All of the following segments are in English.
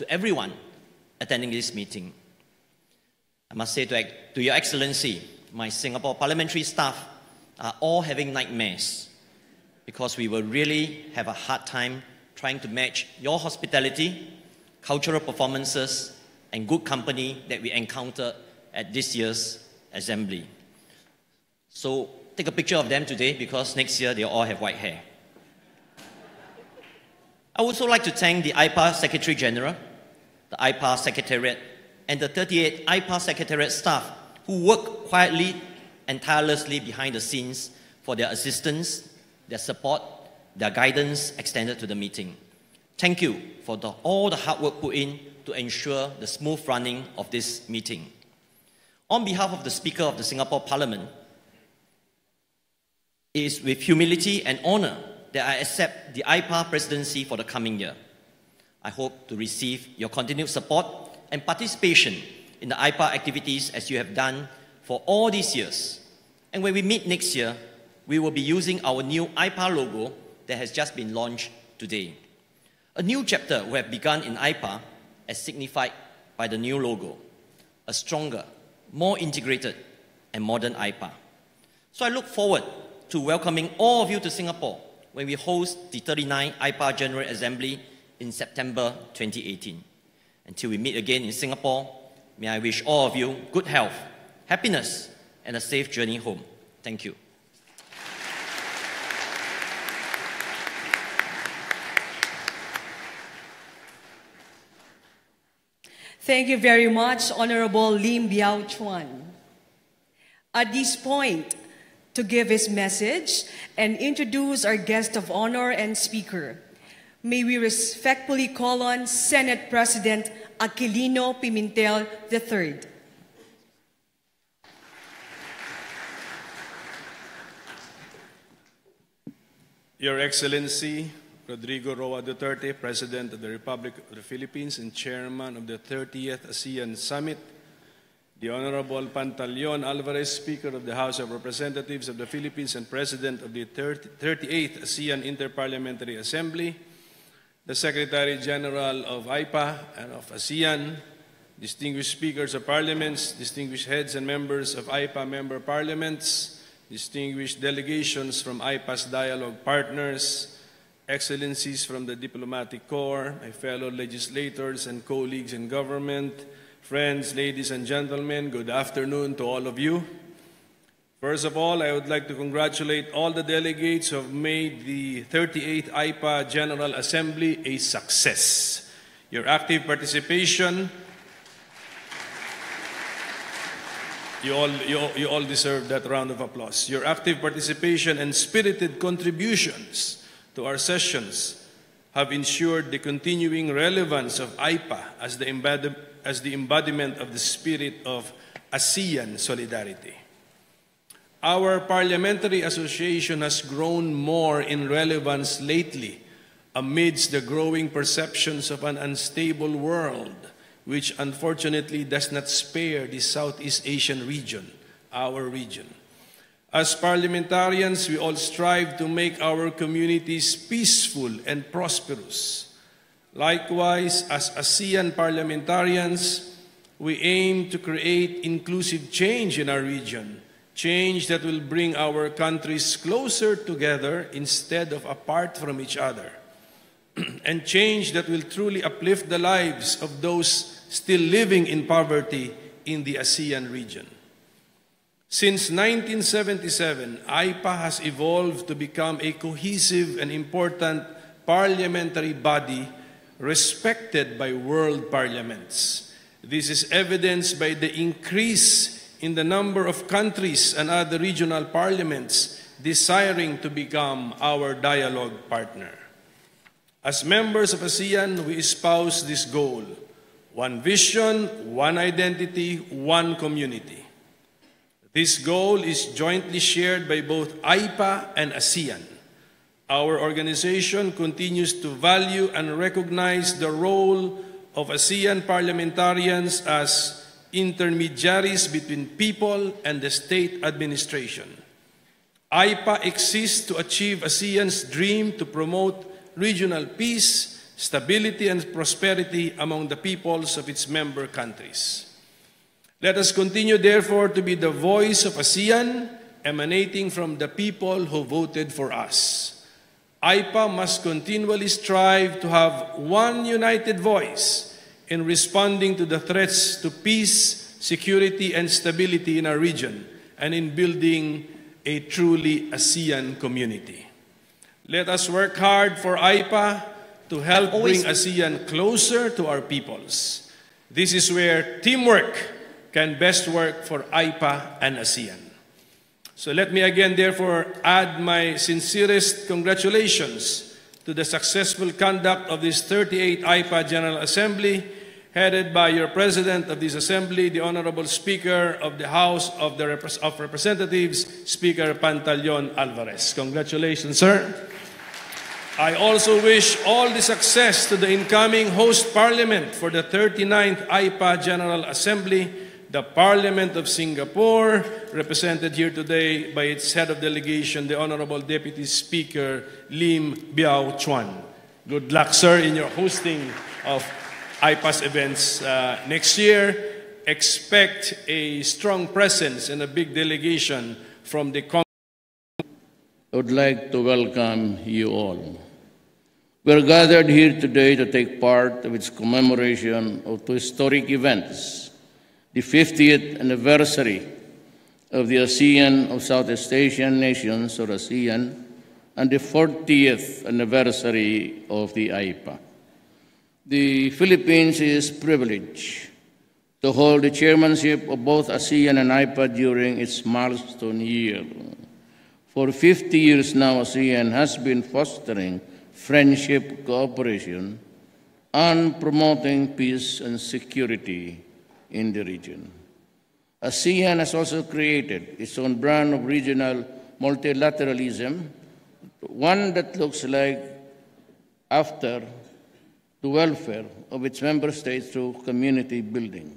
to everyone attending this meeting. I must say to Your Excellency, my Singapore parliamentary staff are all having nightmares because we will really have a hard time trying to match your hospitality, cultural performances, and good company that we encountered at this year's assembly. So take a picture of them today because next year they all have white hair. I would also like to thank the AIPA Secretary General, the AIPA Secretariat, and the 38 AIPA Secretariat staff who work quietly and tirelessly behind the scenes for their assistance, their support, their guidance extended to the meeting. Thank you for all the hard work put in to ensure the smooth running of this meeting. On behalf of the Speaker of the Singapore Parliament, it is with humility and honor that I accept the AIPA presidency for the coming year. I hope to receive your continued support and participation in the AIPA activities as you have done for all these years. And when we meet next year, we will be using our new AIPA logo that has just been launched today. A new chapter will have begun in AIPA as signified by the new logo, a stronger, more integrated and modern AIPA. So I look forward to welcoming all of you to Singapore when we host the 39th AIPA General Assembly in September 2018. Until we meet again in Singapore, may I wish all of you good health, happiness, and a safe journey home. Thank you. Thank you very much, Honorable Lim Biao Chuan. At this point, to give his message and introduce our guest of honor and speaker, may we respectfully call on Senate President Aquilino Pimentel III. Your Excellency, Rodrigo Duterte, President of the Republic of the Philippines and Chairman of the 30th ASEAN Summit, the Honorable Pantaleon Alvarez, Speaker of the House of Representatives of the Philippines and President of the 38th ASEAN Inter-Parliamentary Assembly, the Secretary General of AIPA and of ASEAN, distinguished speakers of parliaments, distinguished heads and members of AIPA member parliaments, distinguished delegations from AIPA's dialogue partners, excellencies from the diplomatic corps, my fellow legislators and colleagues in government, friends, ladies and gentlemen, good afternoon to all of you. First of all, I would like to congratulate all the delegates who have made the 38th AIPA General Assembly a success. Your active participation, you all deserve that round of applause. Your active participation and spirited contributions to our sessions have ensured the continuing relevance of AIPA as the embodiment of the spirit of ASEAN solidarity. Our parliamentary association has grown more in relevance lately amidst the growing perceptions of an unstable world, which unfortunately does not spare the Southeast Asian region, our region. As parliamentarians, we all strive to make our communities peaceful and prosperous. Likewise, as ASEAN parliamentarians, we aim to create inclusive change in our region, change that will bring our countries closer together instead of apart from each other, and change that will truly uplift the lives of those still living in poverty in the ASEAN region. Since 1977, AIPA has evolved to become a cohesive and important parliamentary body respected by world parliaments. This is evidenced by the increase in the number of countries and other regional parliaments desiring to become our dialogue partner. As members of ASEAN, we espouse this goal: one vision, one identity, one community. This goal is jointly shared by both AIPA and ASEAN. Our organization continues to value and recognize the role of ASEAN parliamentarians as intermediaries between people and the state administration. AIPA exists to achieve ASEAN's dream to promote regional peace, stability and prosperity among the peoples of its member countries. Let us continue, therefore, to be the voice of ASEAN, emanating from the people who voted for us. AIPA must continually strive to have one united voice in responding to the threats to peace, security, and stability in our region, and in building a truly ASEAN community. Let us work hard for AIPA to help bring ASEAN closer to our peoples. This is where teamwork can best work for AIPA and ASEAN. So let me again, therefore, add my sincerest congratulations to the successful conduct of this 38th AIPA General Assembly, headed by your President of this Assembly, the Honorable Speaker of the House of Representatives, Speaker Pantaleon Alvarez. Congratulations, sir. I also wish all the success to the incoming host parliament for the 39th AIPA General Assembly, the Parliament of Singapore, represented here today by its head of delegation, the Honorable Deputy Speaker Lim Biao Chuan. Good luck, sir, in your hosting of AIPA's events next year. Expect a strong presence and a big delegation from the Congress. I would like to welcome you all. We are gathered here today to take part of its commemoration of two historic events: the 50th anniversary of the ASEAN of Southeast Asian Nations, or ASEAN, and the 40th anniversary of the AIPA. The Philippines is privileged to hold the chairmanship of both ASEAN and AIPA during its milestone year. For 50 years now, ASEAN has been fostering friendship, cooperation, and promoting peace and security in the region. ASEAN has also created its own brand of regional multilateralism, one that looks like after the welfare of its member states through community building,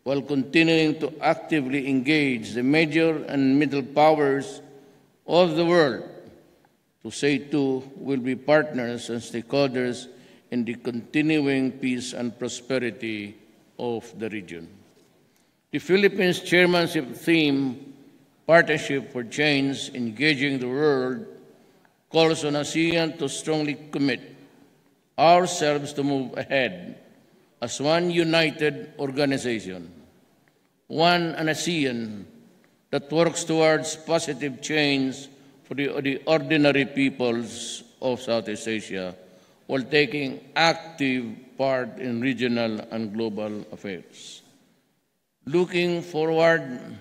while continuing to actively engage the major and middle powers of the world to say too will be partners and stakeholders in the continuing peace and prosperity of the region. The Philippines chairmanship theme, Partnership for Change, Engaging the World, calls on ASEAN to strongly commit ourselves to move ahead as one united organization, one ASEAN that works towards positive change for the ordinary peoples of Southeast Asia, while taking active part in regional and global affairs. Looking forward,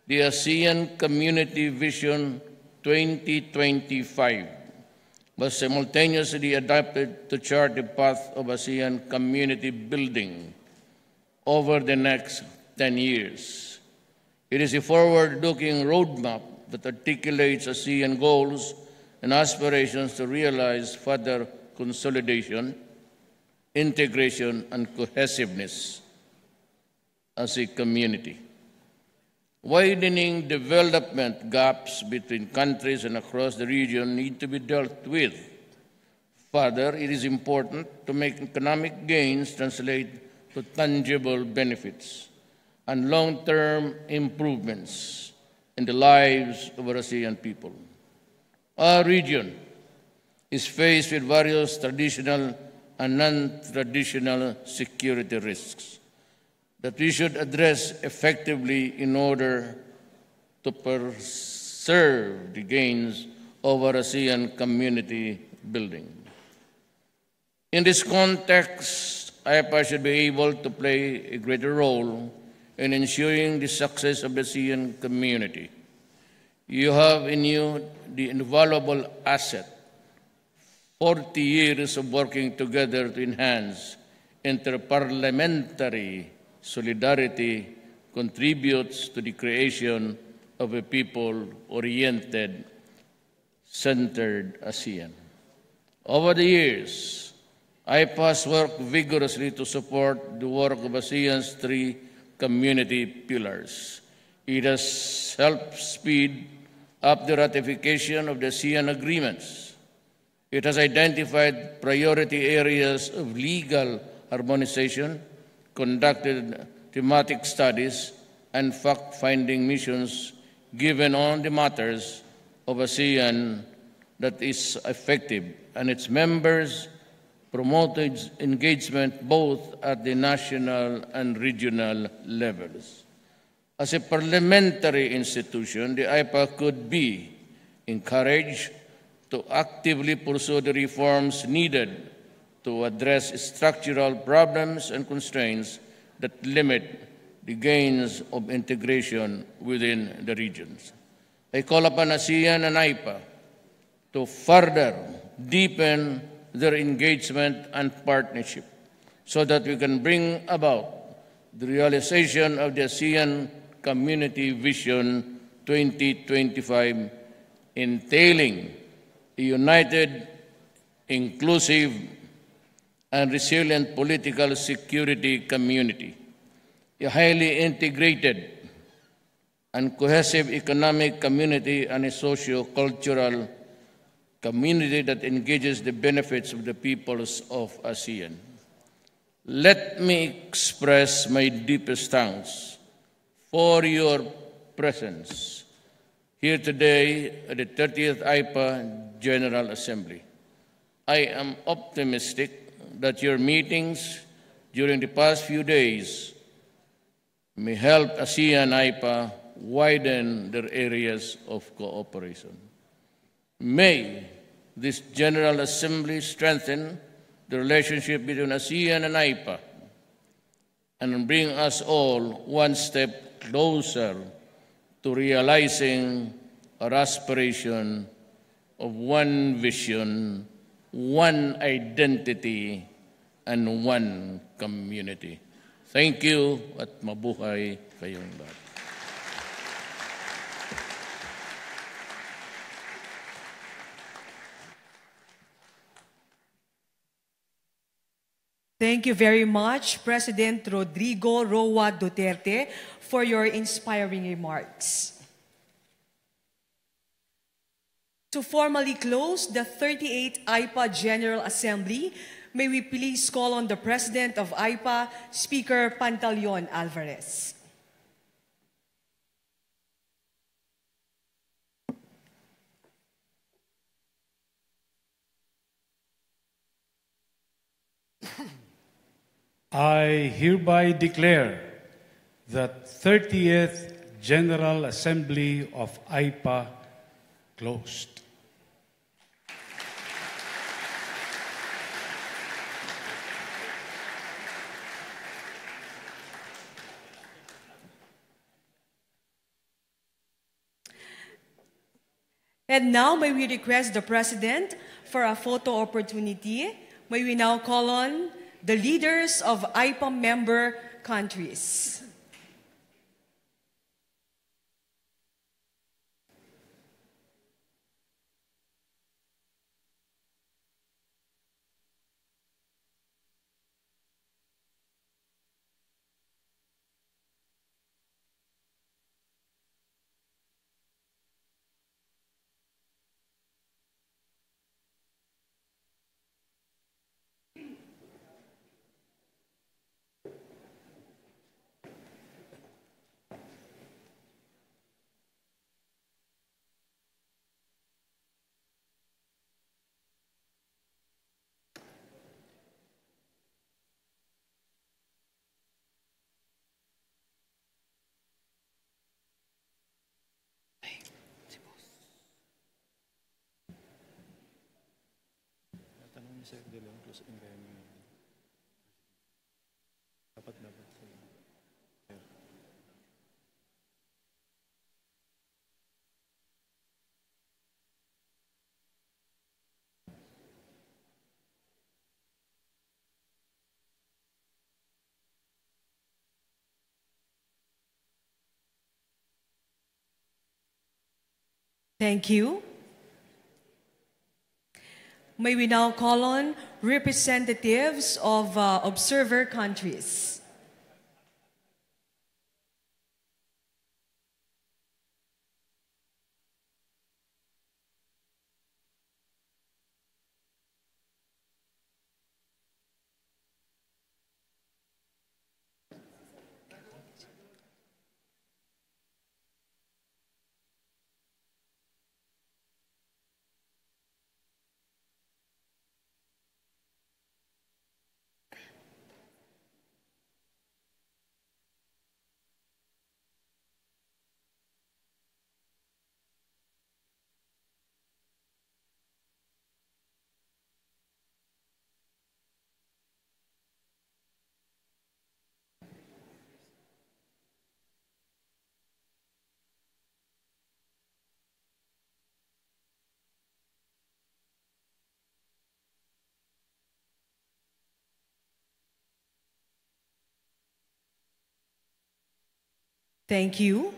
the ASEAN Community Vision 2025 was simultaneously adopted to chart the path of ASEAN community building over the next 10 years. It is a forward-looking roadmap that articulates ASEAN goals and aspirations to realize further consolidation, integration, and cohesiveness as a community. Widening development gaps between countries and across the region need to be dealt with. Further, it is important to make economic gains translate to tangible benefits and long-term improvements in the lives of our ASEAN people. Our region is faced with various traditional and non-traditional security risks that we should address effectively in order to preserve the gains of our ASEAN community building. In this context, AIPA should be able to play a greater role in ensuring the success of the ASEAN community. You have in you the invaluable asset, 40 years of working together to enhance inter-parliamentary solidarity contributes to the creation of a people-oriented, centered ASEAN. Over the years, AIPA has worked vigorously to support the work of ASEAN's three community pillars. It has helped speed up the ratification of the ASEAN agreements. It has identified priority areas of legal harmonization, conducted thematic studies, and fact-finding missions given on the matters of ASEAN that is effective, and its members promoted engagement both at the national and regional levels. As a parliamentary institution, the AIPA could be encouraged to actively pursue the reforms needed to address structural problems and constraints that limit the gains of integration within the regions. I call upon ASEAN and AIPA to further deepen their engagement and partnership so that we can bring about the realization of the ASEAN Community Vision 2025, entailing a united, inclusive, and resilient political security community, a highly integrated and cohesive economic community, and a socio-cultural community that engages the benefits of the peoples of ASEAN. Let me express my deepest thanks for your presence here today at the 30th AIPA General Assembly. I am optimistic that your meetings during the past few days may help ASEAN and AIPA widen their areas of cooperation. May this General Assembly strengthen the relationship between ASEAN and AIPA and bring us all one step closer to realizing our aspiration of one vision, one identity, and one community. Thank you at mabuhay kayong lahat. Thank you very much, President Rodrigo Roa Duterte, for your inspiring remarks. To formally close the 38th AIPA General Assembly, may we please call on the President of AIPA, Speaker Pantaleon Alvarez. I hereby declare that 30th General Assembly of AIPA closed. And now may we request the President for a photo opportunity. May we now call on the leaders of AIPA member countries. Thank you. May we now call on representatives of observer countries. Thank you.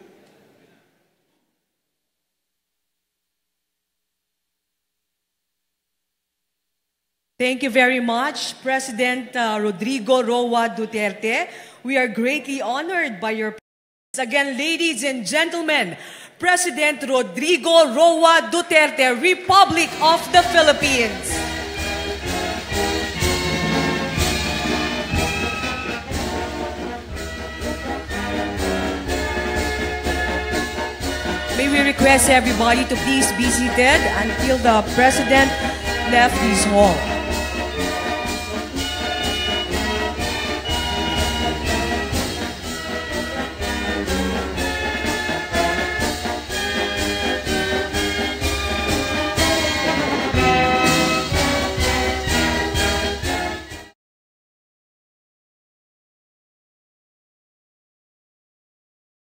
Thank you very much, President Rodrigo Roa Duterte. We are greatly honored by your presence. Again, ladies and gentlemen, President Rodrigo Roa Duterte, Republic of the Philippines. May we request everybody to please be seated until the President left this hall.